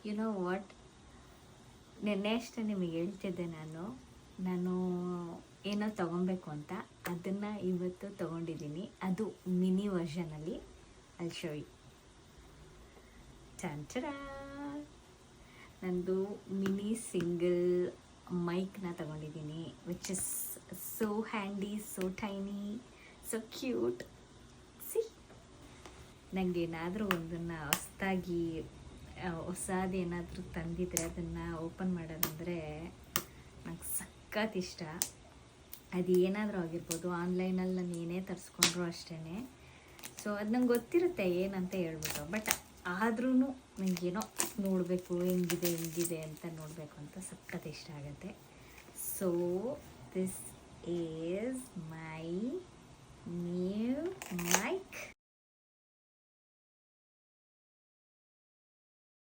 You know what, ನಿನ್ನೆ ಅಷ್ಟೇ ನಿಮಗೆ ಹೇಳ್ತಿದ್ದೆ ನಾನು ಏನೋ ತೊಗೊಬೇಕು ಅಂತ, ಅದನ್ನು ಇವತ್ತು ತೊಗೊಂಡಿದ್ದೀನಿ. ಅದು ಮಿನಿ ವರ್ಷನಲ್ಲಿ. ಅಲ್ಲಿ ಶೋ ಯು. ಚಂಚರ ನಂದು ಮಿನಿ ಸಿಂಗಲ್ ಮೈಕ್ನ ತೊಗೊಂಡಿದ್ದೀನಿ, which is so handy, so tiny, so cute. C, ನನಗೇನಾದರೂ ಒಂದನ್ನು ಹೊಸದೇನಾದರೂ ತಂದಿದ್ರೆ ಅದನ್ನು ಓಪನ್ ಮಾಡೋದಂದರೆ ನಂಗೆ ಸಖತ್ ಇಷ್ಟ. ಅದು ಏನಾದರೂ ಆಗಿರ್ಬೋದು, ಆನ್ಲೈನಲ್ಲಿ ನಾನು ಏನೇ ತರಿಸ್ಕೊಂಡ್ರು ಅಷ್ಟೇ. ಸೊ ಅದು ನಂಗೆ ಗೊತ್ತಿರುತ್ತೆ ಏನಂತ ಹೇಳ್ಬಿಟ್ಟು, ಬಟ್ ಆದ್ರೂ ನನಗೇನೋ ನೋಡಬೇಕು, ಹೆಂಗಿದೆ ಅಂತ ನೋಡಬೇಕು ಅಂತ ಸಖತ್ ಇಷ್ಟ ಆಗುತ್ತೆ. So this is my new mic.